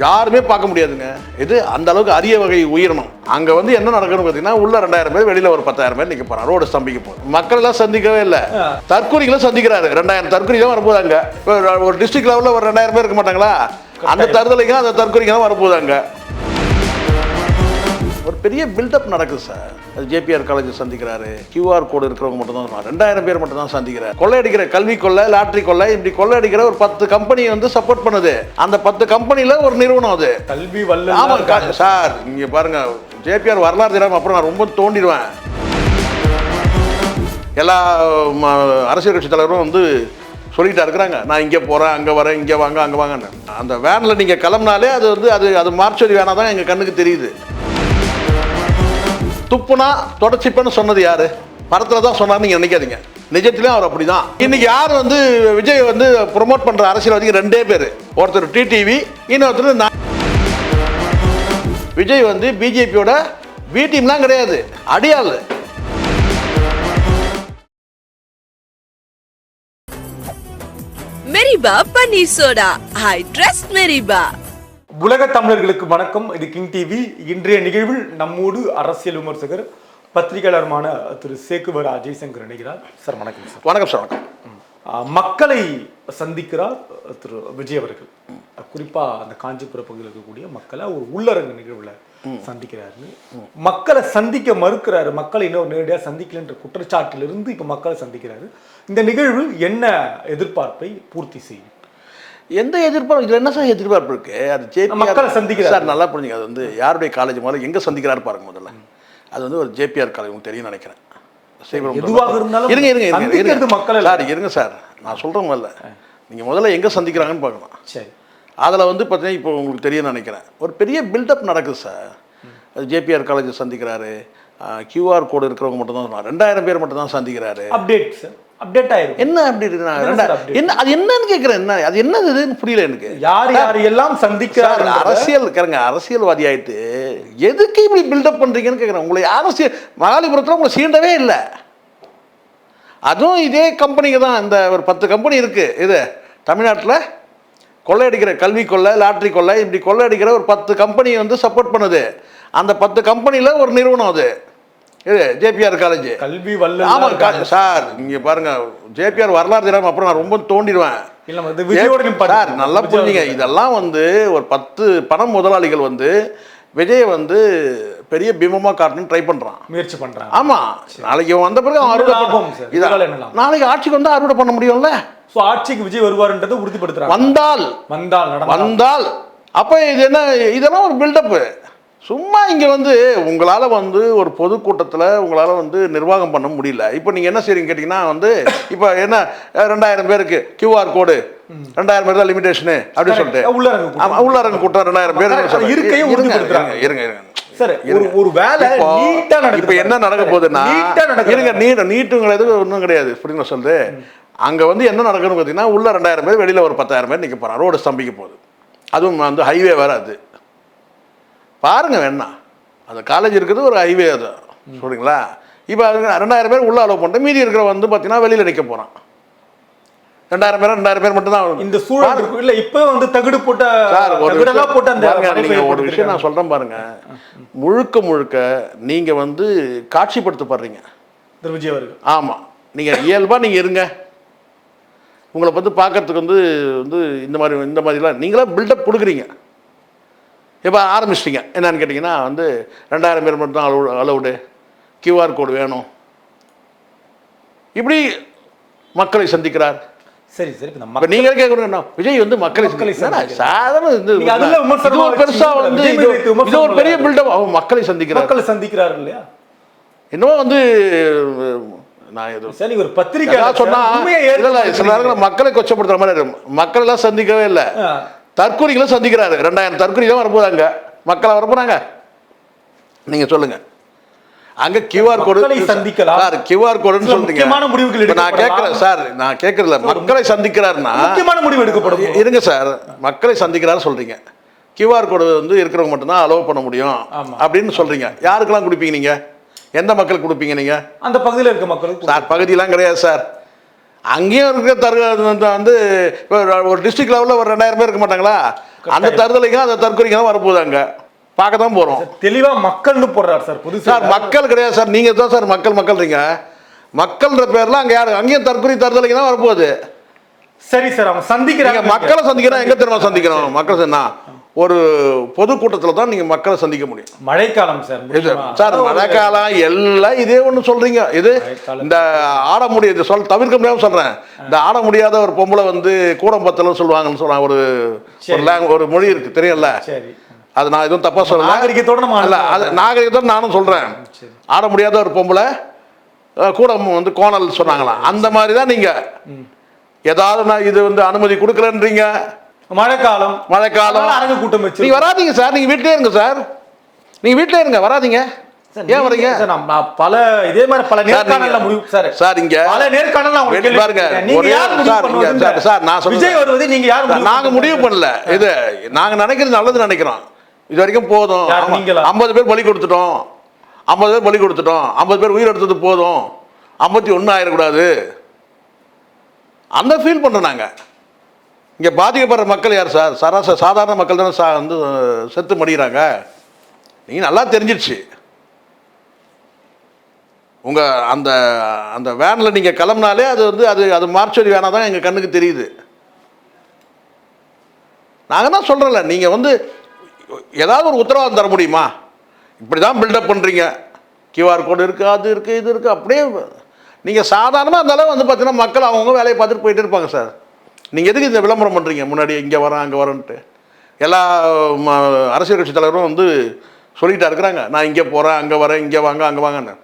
யாருமே பார்க்க முடியாதுங்க. இது அந்த அளவுக்கு அரிய வகை உயிரினம். அங்கே வந்து என்ன நடக்குன்னு பார்த்தீங்கன்னா உள்ள 2000 பேர், வெளியில் ஒரு 10,000 பேர் நிற்க போகிறான். ரோடு ஸ்தம்பிக்க போகுது. மக்கள் எல்லாம் சந்திக்கவே இல்லை, தற்கொலைகளும் சந்திக்கிறாரு. 2000 தற்கொலை தான் வரப்போகுது. அங்கே இப்போ ஒரு டிஸ்ட்ரிக்ட் லெவலில் ஒரு 2000 பேர் இருக்க மாட்டாங்களா? அந்த தருதலைங்க அந்த தற்கொலைக்கு தான் வரப்போகுது. அங்கே ஒரு பெரிய பில்டப் நடக்குது சார். ஜேபிஆர் காலேஜ் சந்திக்கிறாரு. கியூஆர் கோடு இருக்கிறவங்க மட்டும் தான் 2000 பேர் மட்டும் தான் சந்திக்கிறார். கொள்ளையடிக்கிற கல்வி கொள்ளை, லாட்ரி கொள்ளை, இப்படி கொள்ளையடிக்கிற ஒரு 10 கம்பெனி வந்து சப்போர்ட் பண்ணுது. அந்த 10 கம்பெனில ஒரு நிறுவனம் அது கல்வி வல்ல. ஆமாம் சார், இங்க பாருங்க, ஜேபிஆர் வரலாறு தெரியாம அப்புறம் நான் ரொம்ப தோண்டிடுவேன். எல்லா அரசியல் கட்சி தலைவரும் வந்து சொல்லிட்டா இருக்கிறாங்க, நான் இங்கே போகிறேன், அங்கே வரேன், இங்கே வாங்க, அங்கே வாங்கன்னு. அந்த வேனில் நீங்கள் கிளம்புனாலே அது வந்து அது மார்ச்சரி வேனா தான் எங்கள் கண்ணுக்கு தெரியுது. துப்புனா தொடச்சிப்பேன்னு சொன்னது யாரு? படத்தில் தான் சொன்னார்னு நீங்கள் நினைக்காதீங்க, நிஜத்திலையும் அவர் அப்படி தான். இன்னைக்கு யார் வந்து விஜய் வந்து ப்ரொமோட் பண்ணுற அரசியல்வாதிக்கு 2 பேர், ஒருத்தர் டிடிவி, இன்னொருத்தர் விஜய் வந்து பிஜேபியோட பி டீம்லாம் கிடையாது, அடியாள். மெரிபா பன்னீர் சோடா, ஐ ட்ரஸ்ட் மெரிபா. உலக தமிழர்களுக்கு வணக்கம். இது கிங் டிவி. இன்றைய நிகழ்வில் நம்மோடு அரசியல் விமர்சகர் பத்திரிகையாளருமான திரு சேக்குவர் ஜெய்சங்கர் இணைகிறார். சார் வணக்கம். சார் வணக்கம் சார். வணக்கம். மக்களை சந்திக்கிறார் திரு விஜய் அவர்கள். குறிப்பா அந்த காஞ்சிபுரம் பகுதியில் இருக்கக்கூடிய மக்களை ஒரு உள்ளரங்கு நிகழ்வுல சந்திக்கிறாரு. மக்களை சந்திக்க மறுக்கிறாரு, மக்களை இன்னும் நேரடியாக சந்திக்கலன்ற குற்றச்சாட்டிலிருந்து இப்ப மக்களை சந்திக்கிறாரு. இந்த நிகழ்வு என்ன எதிர்பார்ப்பை பூர்த்தி செய்யும்? எந்த எதிர்பார்ப்பு இதில் என்ன சார் எதிர்பார்ப்பு இருக்கு? அது மக்களை சந்திக்கிறார் சார், நல்லா புரிஞ்சுங்க. அது வந்து யாருடைய காலேஜ் முதல்ல எங்கே சந்திக்கிறாரு பாருங்க. முதல்ல அது வந்து ஒரு ஜேபிஆர் காலேஜ், உங்களுக்கு தெரியும் நினைக்கிறேன். எதுவாக இருந்தாலும் இருங்க மக்கள் சார், இருங்க சார், நான் சொல்கிறேன். நீங்கள் முதல்ல எங்கே சந்திக்கிறாங்கன்னு பார்க்கணும். சரி, அதில் வந்து பார்த்தீங்கன்னா இப்போ உங்களுக்கு தெரியும்னு நினைக்கிறேன், ஒரு பெரிய பில்டப் நடக்குது சார். ஜேபிஆர் காலேஜ் சந்திக்கிறாரு. கியூஆர் கோடு இருக்கிறவங்க மட்டும் தான் 2000 பேர் மட்டும் தான் சந்திக்கிறாரு. அப்டேட் சார், அப்டேட் ஆயிருக்கு. என்ன அப்டேட்? என்ன அது என்னன்னு கேட்குறேன். என்ன அது என்னதுன்னு புரியல எனக்கு. யார் யாரையெல்லாம் சந்திக்கிறார்? அரசியல்வாதி ஆயிட்டு எதுக்கு இப்படி பில்டப் பண்றீங்கன்னு கேட்குறேன். உங்களை யாரும் மகாலிபுரத்தில் உங்களை சீண்டவே இல்லை. அதுவும் இதே கம்பெனிக்கு தான். இந்த ஒரு 10 கம்பெனி இருக்கு. இது தமிழ்நாட்டில் கொள்ளையடிக்கிற கல்வி கொள்ளை, லாட்ரி கொள்ளை, இப்படி கொள்ளையடிக்கிற ஒரு 10 கம்பெனி வந்து சப்போர்ட் பண்ணுது. அந்த 10 கம்பெனியில் ஒரு நிறுவனம் அது ஜேபிஆர் காலேஜ். கல்வி வல்ல. ஆமாம் சார், இங்கே பாருங்க, ஜேபிஆர் வரலாறு தெரியாம அப்புறம் நான் ரொம்ப தோண்டிடுவேன். சார் நல்லா புரிஞ்சுங்க. இதெல்லாம் வந்து ஒரு 10 பண முதலாளிகள் வந்து விஜயை வந்து பெரிய பிம்பமாக காட்டணும்னு ட்ரை பண்ணுறான், முயற்சி பண்ணுறான். ஆமாம், நாளைக்கு வந்த பிறகு நாளைக்கு ஆட்சிக்கு வந்து அறுவடை பண்ண முடியும்ல. ஸோ ஆட்சிக்கு விஜய் வருவார்ன்றதை உறுதிப்படுத்துறாங்க. வந்தால் அப்போ இது என்ன? இதெல்லாம் ஒரு பில்டப்பு. சும்மா இங்கே வந்து உங்களால் வந்து ஒரு பொதுக்கூட்டத்தில் உங்களால் வந்து நிர்வாகம் பண்ண முடியல. இப்போ நீங்கள் என்ன செய்றீங்க கேட்டிங்கன்னா வந்து இப்போ என்ன 2000 பேருக்கு கியூஆர் கோடு, 2000 பேர் தான் லிமிடேஷனு அப்படின்னு சொல்லிட்டு உள்ளரங்கு கூட்டம் 2000 பேர் இருங்க. சரி, ஒரு வேலை இப்போ என்ன நடக்க போகுதுன்னா, இருங்க, நீட்டுங்கிறது ஒன்றும் கிடையாது. புரியுங்க சொல்லுது. அங்கே வந்து என்ன நடக்குன்னு பார்த்தீங்கன்னா உள்ள 2000 பேர், வெளியில் ஒரு 10,000 பேர் நிற்க போகிறான். ரோடு ஸ்தம்பிக்க போகுது. அதுவும் வந்து ஹைவே வேறு. அது பாருங்க வேணா, அந்த காலேஜ் இருக்குது ஒரு ஹைவே. அது சொல்றீங்களா? இப்போ 2000 பேர் உள்ள அலோவ் பண்ணிட்டு மீதி இருக்கிற வந்து பார்த்தீங்கன்னா வெளியில் நிற்க போகிறான். 2000 பேர் மட்டும் தான் இந்த சூழல் இல்லை. இப்போ வந்து தகுடு போட்ட ஒரு விஷயம் நான் சொல்கிறேன் பாருங்க. முழுக்க நீங்கள் வந்து காட்சிப்படுத்தப்படுறீங்க விஜய் அவர்கள். ஆமாம், நீங்கள் இயல்பாக நீங்கள் இருங்க. உங்களை வந்து பார்க்கறதுக்கு வந்து இந்த மாதிரிலாம் நீங்களா பில்டப் கொடுக்குறீங்க. இப்போ ஆரம்பிச்சிட்டிங்க. என்னன்னு கேட்டிங்கன்னா வந்து 2000 பேர் மட்டும் தான் அலவுடு, கியூஆர் கோடு வேணும், இப்படி மக்களை சந்திக்கிறார். சரி, இப்போ நீங்கள் கேட்கணும், விஜய் வந்து மக்களை சாதாரண பெருசாக வந்து இது ஒரு பெரிய பில்டப். அவன் மக்களை சந்திக்கிறார் இல்லையா? இன்னும் வந்து நான் எதுவும் ஒரு பத்திரிகை சொன்னா சில நேரங்கள் மக்களை கொச்சப்படுத்துற மாதிரி மக்கள் எல்லாம் சந்திக்கவே இல்லை, தற்கொலைகளும் சந்திக்கிறாரு. 2000 தற்கொலை தான் வரப்போகுது. அங்கே மக்கள் வரப்போறாங்க. நீங்க சொல்லுங்க. அங்க கியூஆர் கோடு சார், கியூஆர் கோடுன்னு சொல்றீங்க. நான் கேட்கிறேன் சார், நான் கேட்கறதுல மக்களை சந்திக்கிறாருன்னா முக்கியமான முடிவு எடுக்கப்படும். இருங்க சார், மக்களை சந்திக்கிறாரு சொல்றீங்க. கியூஆர் கோடு வந்து இருக்கிறவங்க மட்டும்தான் அலோவ் பண்ண முடியும் அப்படின்னு சொல்றீங்க. யாருக்கெல்லாம் கொடுப்பீங்க நீங்க? எந்த மக்களுக்கு கொடுப்பீங்க நீங்க? அந்த பகுதியில் இருக்க மக்களுக்கு. சார் பகுதியெல்லாம் கிடையாது சார். அங்கேயும் இருக்கிற வந்து இப்போ ஒரு டிஸ்ட்ரிக்ட் லெவலில் ஒரு 2000 பேர் இருக்க மாட்டாங்களா? அந்த தருதலைக்கும் அந்த தற்கொலைக்கும் தான் வரப்போகுது. அங்கே பார்க்க தான் போகிறோம். தெளிவாக மக்கள்னு போடுறாரு சார். புது சார் மக்கள் கிடையாது சார், நீங்கள் தான் சார் மக்கள்றீங்க. மக்கள்ன்ற பேர்லாம் அங்கே யாரு? அங்கேயும் தற்கொலை தருதலைக்கு தான் வரப்போகுது. சரி சார், அவங்க சந்திக்கிறாங்க. மக்களை சந்திக்கிறோம். எங்கே தெரியுமா சந்திக்கிறோம்? மக்கள் சொன்னா ஒரு பொதுக்கூட்டத்தில் தான் நீங்கள் மக்களை சந்திக்க முடியும். மழைக்காலம் சார். சார் மழைக்காலம் எல்லாம் இதே ஒன்று சொல்றீங்க. இது இந்த ஆட முடியாது தவிர்க்க முடியாமல் சொல்றேன். இந்த ஆட முடியாத ஒரு பொம்பளை வந்து கூடம்பத்தலும் சொல்லுவாங்கன்னு சொல்லுவாங்க. ஒரு மொழி இருக்கு தெரியல. அது நான் எதுவும் தப்பா சொல்லல. நாகரிகத்தோட நானும் சொல்றேன். ஆட முடியாத ஒரு பொம்பளை கூடம் வந்து கோணல் சொன்னாங்களாம். அந்த மாதிரி தான் நீங்க ஏதாவது நான் இது வந்து அனுமதி கொடுக்கலன்றீங்க. மழைக்காலம் அரங்க கூட்டம் வச்சு நீங்க வராதீங்க சார். நீங்க வீட்டிலே இருங்க சார். நீங்க வீட்டிலே இருங்க, வராதீங்க. ஏன் வரீங்க? பல இதே மாதிரி பல நேர்காணல்ல முடிவு சார். சார் இங்க பல நேர்காணல்ல அவங்க பாருங்க. சார் நான் சொல்றேன், விஜய் வருவது நீங்க யாரும் நாங்க முடிவு பண்ணல. இது நாங்க நினைக்கிறது நல்லது நினைக்கிறோம். இது வரைக்கும் போதும். 50 பேர் பலி கொடுத்துட்டோம். 50 பேர் பலி கொடுத்துட்டோம். 50 பேர் உயிர் எடுத்தது போதும். 51 ஆயிடக்கூடாது. அந்த ஃபீல் பண்றோம் நாங்க. இங்கே பாதிக்கப்படுற மக்கள் யார் சார்? சாதாரண மக்கள் தானே வந்து செத்து மடிகிறாங்க. நீங்கள் நல்லா தெரிஞ்சிடுச்சு. உங்கள் அந்த அந்த வேனில் நீங்கள் கிளம்புனாலே அது வந்து அது மார்ச்சரி வேனாக தான் எங்கள் கண்ணுக்கு தெரியுது. நாங்கள் தான் சொல்கிறோம்ல, நீங்கள் வந்து ஏதாவது ஒரு உத்தரவாதம் தர முடியுமா? இப்படி தான் பில்டப் பண்ணுறீங்க. கியூஆர் கோடு இருக்குது, அது இருக்குது, இது இருக்குது. அப்படியே நீங்கள் சாதாரணமாக இருந்தாலும் வந்து பார்த்தீங்கன்னா மக்கள் அவங்கவுங்க வேலையை பார்த்துட்டு போயிட்டு இருப்பாங்க சார். நீங்கள் எதுக்கு இந்த விளம்பரம் பண்ணுறீங்க? முன்னாடி இங்கே வரேன் அங்கே வரேன்ட்டு எல்லா அரசியல் கட்சி தலைவரும் வந்து சொல்லிட்டா இருக்கிறாங்க. நான் இங்கே போகிறேன், அங்கே வரேன், இங்கே வாங்க, அங்கே வாங்கன்னு.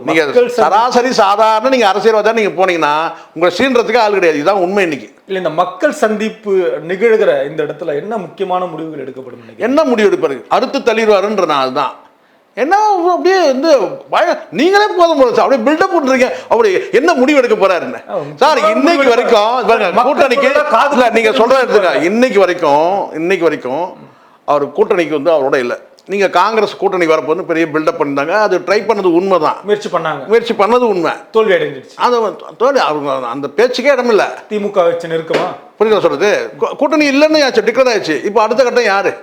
நீங்கள் சராசரி சாதாரண நீங்கள் அரசியல்வாதியாக நீங்கள் போனீங்கன்னா உங்களை சீன்றதுக்கு ஆள் கிடையாது. இதுதான் உண்மை. இன்னைக்கு இல்லை, இந்த மக்கள் சந்திப்பு நிகழ்கிற இந்த இடத்துல என்ன முக்கியமான முடிவுகள் எடுக்கப்படும்? என்ன முடிவு எடுப்பாரு? அடுத்து தள்ளிடுவாருன்ற நான் அதுதான். என்ன அப்படியே வந்து நீங்களே போதும் போல சார், அப்படியே பில்டப் பண்றீங்க. அப்படி என்ன முடிவு எடுக்க போறாருன்னு சார்? இன்னைக்கு வரைக்கும் கூட்டணிக்கு நீங்க சொல்ற எடுத்துங்க. இன்னைக்கு வரைக்கும் அவர் கூட்டணிக்கு வந்து அவரோட இல்லை. நீங்க காங்கிரஸ் கூட்டணி வரப்போது பெரிய பில்டப் பண்ணிருந்தாங்க. அது ட்ரை பண்ணது உண்மைதான். முயற்சி பண்ணது உண்மை. தோல்வி அடைஞ்சிருச்சு. தோல்வி அவங்க அந்த பேச்சுக்கே இடம் இல்லை. திமுக வச்சு நெருக்கமா புரியுதா சொல்றது? கூட்டணி இல்லைன்னு ஆச்சு, டிக்ளேர் ஆயிடுச்சு. இப்போ அடுத்த கட்டம் யாரு?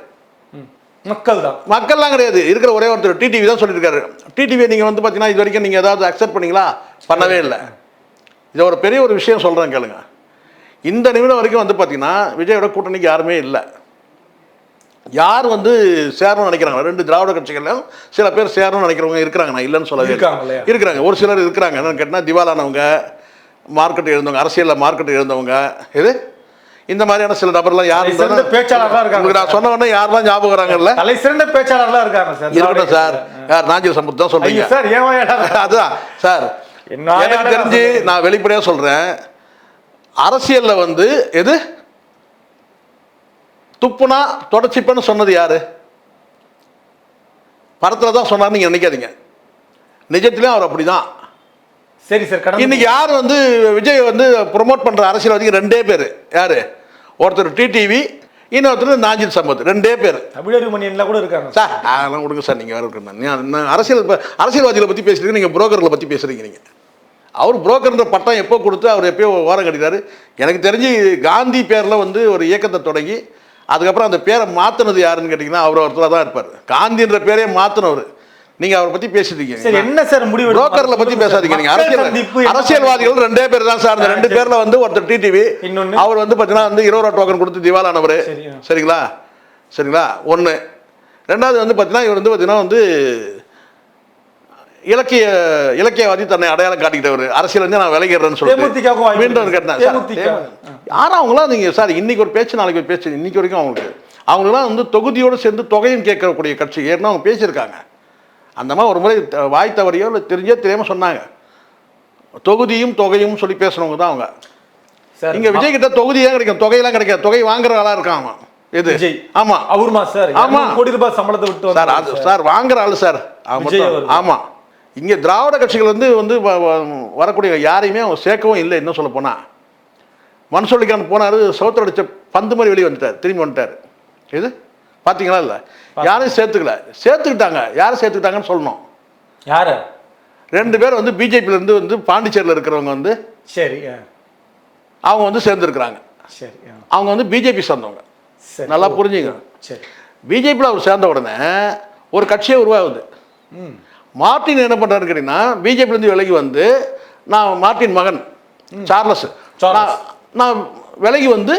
மக்கள்லாம் கிடையாது. இருக்கிற ஒரே ஒருத்தர் டிடிவி தான் சொல்லியிருக்காரு. டிடிவியை நீங்கள் வந்து பார்த்தீங்கன்னா இது வரைக்கும் நீங்கள் ஏதாவது அக்செப்ட் பண்ணீங்களா? பண்ணவே இல்லை. இதை ஒரு பெரிய ஒரு விஷயம் சொல்கிறேன் கேளுங்க. இந்த நிமிடம் வரைக்கும் வந்து பார்த்தீங்கன்னா விஜயோட கூட்டணிக்கு யாருமே இல்லை. யார் வந்து சேரணும்னு நினைக்கிறாங்க? 2 திராவிட கட்சிகள்லையும் சில பேர் சேரணும்னு நினைக்கிறவங்க இருக்கிறாங்க. நான் இல்லைன்னு சொல்லவே இருக்கிறாங்க. ஒரு சிலர் இருக்கிறாங்க. என்னன்னு கேட்டால் திவாலானவங்க, மார்க்கெட் எழுந்தவங்க, அரசியலில் மார்க்கெட் எழுந்தவங்க, இது இந்த மாதிரியான சில நபர்லாம் யார் பேச்சாளர்களா இருக்காங்க. நான் சொன்ன உடனே யாரெல்லாம் ஞாபகம் வராங்கல்ல? தலை சிறந்த பேச்சாளர்களா இருக்காங்க சார். இருக்கட்டும் சார். யார்? நாஞ்சில் சம்பத் தான் சொல்றீங்க சார். அதுதான் சார். எனக்கு தெரிஞ்சு நான் வெளிப்படையா சொல்றேன், அரசியல்ல வந்து எது துப்புனா தொடச்சிப்பேன்னு சொன்னது யாரு? படத்துல தான் சொன்னார். நீங்க நினைக்காதீங்க, நிஜத்திலேயும் அவர் அப்படிதான். சரி சார். இன்னைக்கு யார் வந்து விஜய் வந்து ப்ரொமோட் பண்ற அரசியல்வாதிக்கு 2 பேர். யாரு? ஒருத்தர் டிடிவி, இன்னொருத்தர் நாஞ்சில் சம்பத். 2 பேர். தமிழறிமணியன்லாம் கூட இருக்காங்க சார். அதெல்லாம் கொடுங்க சார். நீங்கள் வேறு இருக்கணும். அரசியல்வாதிகளை பற்றி பேசுறீங்க, நீங்கள் புரோக்கர்களை பற்றி பேசுறீங்க. நீங்கள் அவர் புரோக்கர்ன்ற பட்டம் எப்போ கொடுத்து அவர் எப்பயோ ஓரம் கட்டிட்டாரு. எனக்கு தெரிஞ்சு காந்தி பேரில் வந்து ஒரு இயக்கத்தை தொடங்கி அதுக்கப்புறம் அந்த பேரை மாற்றினது யாருன்னு கேட்டிங்கன்னா அவர் ஒருத்தர் தான் இருப்பார். காந்தின்ற பேரே மாற்றினவர். நீங்க அவரை பத்தி பேசிட்டீங்க. சரி, என்ன சார் முடிவு? புரோக்கர்ல பத்தி பேசாதீங்க. நீங்க அரசியல்வாதிகள் 2 பேர் தான் சார். அந்த 2 பேர்ல வந்து ஒருத்தர் டிடிவி, அவர் வந்து பாத்தீங்கன்னா வந்து 20 ரூபா டோக்கன் கொடுத்து திவாலானவர். சரிங்களா? ஒண்ணு. ரெண்டாவது வந்து பாத்தீங்கன்னா இவர் வந்து பாத்தீங்கன்னா வந்து இலக்கியவாதி தன்னை அடையாளம் காட்டிக்கிட்டவர். அரசியல் வந்து நான் விலகிறேன்னு சொல்லிட்டு மீண்டும் கேட்டேன். யாரும் அவங்களாம் நீங்க சார் இன்னைக்கு ஒரு பேச்சு நாளைக்கு ஒரு பேச்சு. இன்னைக்கு வரைக்கும் அவங்களாம் வந்து தொகுதியோடு சேர்ந்து தொகையும் கேட்கக்கூடிய கட்சி. ஏன்னா அவங்க பேசியிருக்காங்க. அந்த மாதிரி ஒரு முறை வாய் தவறியோ இல்லை தெரியாமல் சொன்னாங்க. தொகுதியும் தொகையும் சொல்லி பேசுனவங்க தான் அவங்க. இங்க விஜய் கிட்ட தொகுதி ஏன் கிடைக்கும்? தொகையெல்லாம் கிடைக்காது. தொகை வாங்குற ஆளா இருக்கான் அவன். எது? ஆமா, அவருமா சார்? ஆமா, கோடி ரூபாய் சம்பளத்தை விட்டு சார். அது சார் வாங்குற ஆளு சார். ஆமா. இங்க திராவிட கட்சிகள் வந்து வரக்கூடிய யாரையுமே அவங்க சேர்க்கவும் இல்லை. இன்னும் சொல்ல போனா மன்சொல்லிக்கான போனாரு, சவுத்தர் அடிச்ச பந்து மாதிரி வெளியே வந்துட்டார், திரும்பி வந்துட்டார். இது பார்த்தீங்களா? இல்லை, யாரையும் சேர்த்துக்கிட்டாங்க. யாரை சேர்த்துக்கிட்டாங்கன்னு சொல்லணும். யார்? 2 பேர் வந்து பிஜேபியிலேருந்து வந்து பாண்டிச்சேரியில் இருக்கிறவங்க வந்து. சரி, அவங்க வந்து சேர்ந்துருக்குறாங்க. சரி. அவங்க வந்து பிஜேபி சேர்ந்தவங்க. சரி. நல்லா புரிஞ்சுங்க. சரி. பிஜேபியில் அவர் சேர்ந்த உடனே ஒரு கட்சியே உருவாகுது. மார்ட்டின் என்ன பண்ணுறாருன்னு கேட்டிங்கன்னா, பிஜேபிலேருந்து விலகி வந்து நான் மார்ட்டின் மகன் சார்லஸ் நான் விலகி வந்து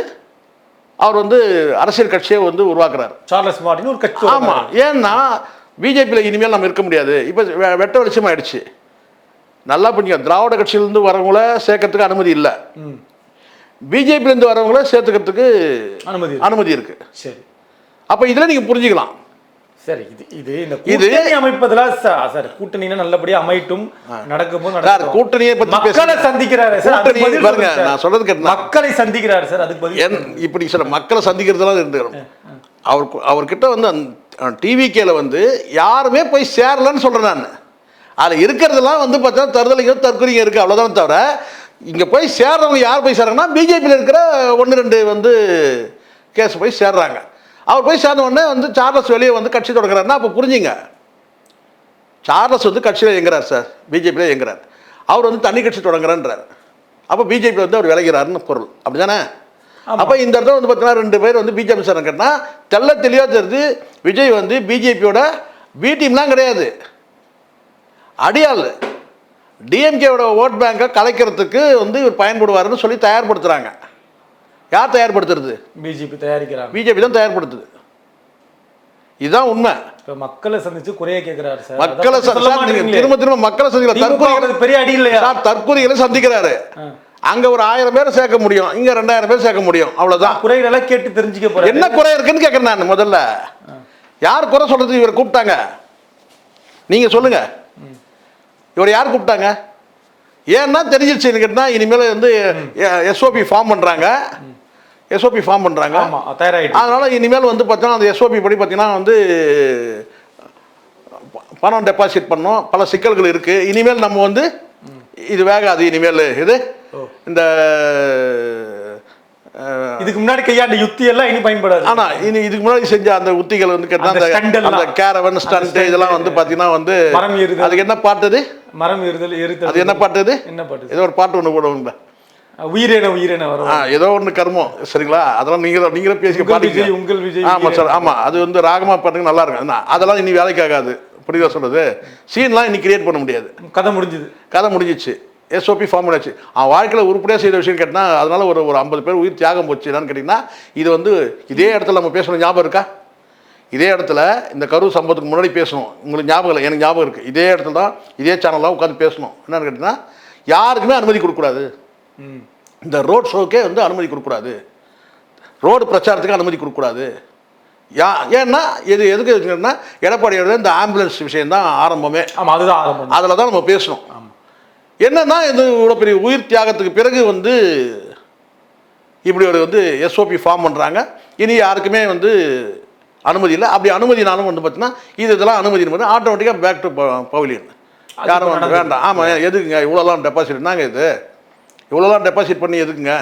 அவர் வந்து அரசியல் கட்சியை வந்து உருவாக்குறாரு. சார்லஸ் மார்ட்டின் ஒரு கட்சி. ஆமாம். ஏன்னா பிஜேபியில் இனிமேல் நம்ம இருக்க முடியாது, இப்போ வெட்ட வெளிச்சம் ஆயிடுச்சு. நல்லா புரிஞ்சுங்க, திராவிட கட்சியிலேருந்து வரவங்கள சேர்க்கறதுக்கு அனுமதி இல்லை, பிஜேபியிலேருந்து வரவங்கள சேர்த்துக்கிறதுக்கு அனுமதி இருக்கு. சரி. அப்போ இதில் நீங்கள் புரிஞ்சுக்கலாம். சரி. இது இந்த கூட்டணி அமைப்பதெல்லாம் சார், கூட்டணினா நல்லபடியா அமைட்டும், நடக்கும்போது நடக்கும். கூட்டணியை பத்தி மக்களை சந்திக்கிறாரு சார், அதுக்கு பதில் பாருங்க. நான் சொல்றது கேட்டா மக்களை சந்திக்கிறாரு சார், அதுக்கு பதில் இப்படி சொல்ல மக்களை சந்திக்கிறதுலாம் இருந்து அவர்கிட்ட வந்து டிவிகேல வந்து யாருமே போய் சேரலன்னு சொல்றேன் நான். அதில் இருக்கிறதெல்லாம் வந்து பார்த்தா தருதலைங்க தற்கொலைங்க இருக்கு, அவ்வளோதான். தவிர இங்கே போய் சேர்றவங்க யார் போய் சேர்றாங்கன்னா பிஜேபியில் இருக்கிற 1-2 வந்து கேஸ் போய் சேர்றாங்க. அவர் போய் சேர்ந்த உடனே வந்து சார்லஸ் வெளியே வந்து கட்சி தொடங்குறாருன்னா அப்போ புரிஞ்சுங்க, சார்லஸ் வந்து கட்சியில் இயங்குறார் சார், பிஜேபியில் இயங்குறார். அவர் வந்து தனி கட்சி தொடங்குறான்றார். அப்போ பிஜேபி வந்து அவர் விலகிறாருன்னு பொருள், அப்படி தானே? அப்போ இந்த இடத்துல வந்து பார்த்தீங்கன்னா 2 பேர் வந்து பிஜேபி சார் கேட்டால் தெல்ல தெளிவாக தெரிஞ்சு விஜய் வந்து பிஜேபியோட பி டீம்லாம் கிடையாது, அடியாள். டிஎம்கேவோட ஓட் பேங்கை கலைக்கிறதுக்கு வந்து இவர் பயன்படுவார்னு சொல்லி தயார்படுத்துகிறாங்க. யார் தயார்படுத்துறது? பிஜேபி தயாரிக்கிறாங்க. பிஜேபி தான் தயார்படுத்துது. இதுதான் உண்மை. மக்களை சந்திச்சு குறைய கேட்கிறாரு சார். மக்களை திரும்ப மக்களை சந்திக்கிறார். பெரிய அடி இல்லையா? தற்கொலைகளை சந்திக்கிறாரு. அங்க ஒரு 1000 பேர் சேர்க்க முடியும், இங்க 2000 பேர் சேர்க்க முடியும், அவ்வளவுதான். குறைகளை கேட்டு தெரிஞ்சுக்க போறேன். என்ன குறை இருக்குன்னு கேட்கறேன் நான். முதல்ல யார் குறை சொல்றது? இவர் கூப்பிட்டாங்க, நீங்க சொல்லுங்க. இவர் யார் கூப்பிட்டாங்க? ஏன்னா தெரிஞ்சிருச்சு கேட்டா இனிமேல் வந்து எஸ்ஓபி ஃபார்ம் பண்றாங்க, அதனால இனிமேல் வந்து பார்த்தீங்கன்னா அந்த எஸ்ஓபி படி பார்த்தீங்கன்னா வந்து பணம் டெபாசிட் பண்ணோம், பல சிக்கல்கள் இருக்கு. இனிமேல் நம்ம வந்து இது வேகாது. இனிமேல் இது இந்த இதுக்கு முன்னாடி கையாண்ட யுக்தி எல்லாம் இனி பயன்படாது. ஆனா இனி இதுக்கு முன்னாடி செஞ்ச அந்த உத்திகள் வந்து கேட்டா அந்த கேரவன் ஸ்டண்ட் இதெல்லாம் வந்து பாத்தீங்கன்னா வந்து அதுக்கு என்ன பாட்டுது? மரம் ஏறுதல். அது என்ன பாட்டுது? ஏதோ ஒரு பாட்டு ஒன்று போடுவாங்க, உயிரேன வரும், ஏதோ ஒன்று கர்மம், சரிங்களா? அதெல்லாம் நீங்களே பேசி பாடுங்க. உங்கள் விஜய். ஆமா சார், ஆமா. அது வந்து ராகமா பாட்டுங்க, நல்லா இருக்கும். அதெல்லாம் இனி வேலைக்கு ஆகாது. புரியுதா சொல்றது? சீன்லாம் இன்னைக்கு கிரியேட் பண்ண முடியாது. கதை முடிஞ்சிச்சு. எஸ்ஓபி ஃபார்ம் பண்ணியாச்சு. அவன் வாழ்க்கையில் உருப்படியாக செய்த விஷயம் கேட்டால் அதனால ஒரு 50 பேர் உயிர் தியாகம் போச்சு. என்னன்னு கேட்டிங்கன்னா இது வந்து இதே இடத்துல நம்ம பேசணும், ஞாபகம் இருக்கா? இதே இடத்துல இந்த கரூர் சம்பவத்துக்கு முன்னாடி பேசணும், உங்களுக்கு ஞாபகம் இல்லை, எனக்கு ஞாபகம் இருக்குது. இதே இடத்துல தான் இதே சேனல்லாம் உட்காந்து பேசணும். என்னன்னு கேட்டிங்கன்னா யாருக்குமே அனுமதி கொடுக்கக்கூடாது, இந்த ரோட் ஷோக்கே வந்து அனுமதி கொடுக்கக்கூடாது, ரோடு பிரச்சாரத்துக்கு அனுமதி கொடுக்கக்கூடாது. ஏன்னா இது எதுக்கு இருக்குன்னா எடப்பாடியோட இந்த ஆம்புலன்ஸ் விஷயம் தான் ஆரம்பமே. அதுதான் ஆரம்பம். அதில் தான் நம்ம பேசணும். என்னன்னா இது இவ்வளோ பெரிய உயிர் தியாகத்துக்கு பிறகு வந்து இப்படி ஒரு வந்து எஸ்ஓபி ஃபார்ம் பண்ணுறாங்க. இனி யாருக்குமே வந்து அனுமதி இல்லை. அப்படி அனுமதினாலும் வந்து பார்த்தீங்கன்னா இதெல்லாம் அனுமதி போது ஆட்டோமேட்டிக்காக பேக் டு பவிலியன். யாரும் வந்து வேண்டாம். ஆமாம், எதுக்குங்க இவ்வளோலாம் டெபாசிட்? என்னங்க இது இவ்வளோலாம் டெபாசிட் பண்ணி எதுக்குங்க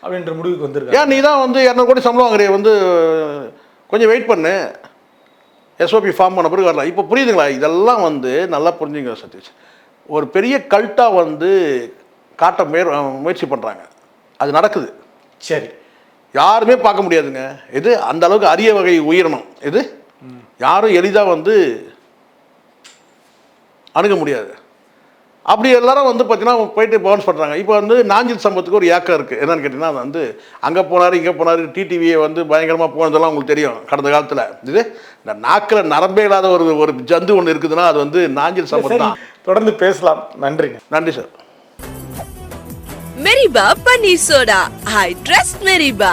அப்படின்ற முடிவுக்கு வந்துருக்கு. ஏன் நீ தான் வந்து 200 கோடி சம்பளம் வாங்குறிய, வந்து கொஞ்சம் வெயிட் பண்ணு, எஸ்ஓபி ஃபார்ம் பண்ண பிறகு வரலாம். இப்போ புரியுதுங்களா? இதெல்லாம் வந்து நல்லா புரிஞ்சுங்க சதீஷ். ஒரு பெரிய கல்ட்டாக வந்து காட்ட முயற்சி பண்ணுறாங்க, அது நடக்குது. சரி, யாருமே பார்க்க முடியாதுங்க. இது அந்த அளவுக்கு அரிய வகை உயிரினம். இது யாரும் எளிதாக வந்து அணுக முடியாது. அப்படி எல்லாரும் வந்து பார்த்தீங்கன்னா போயிட்டு பவுன்ஸ் பண்ணுறாங்க. இப்போ வந்து நாஞ்சில் சம்பவத்துக்கு ஒரு ஏக்கம் இருக்குது. என்னன்னு கேட்டிங்கன்னா அது வந்து அங்கே போனார் இங்கே போனார், டிடிவியை வந்து பயங்கரமாக போனதெல்லாம் உங்களுக்கு தெரியும் கடந்த காலத்தில். இது இந்த நாக்கில் நரம்பே இல்லாத ஒரு ஜந்து ஒன்று இருக்குதுன்னா அது வந்து நாஞ்சில் சம்பவம் தான். தொடர்ந்து பேசலாம். நன்றிங்க. நன்றி sir. Meriba paneer soda. I trust மெரிபா.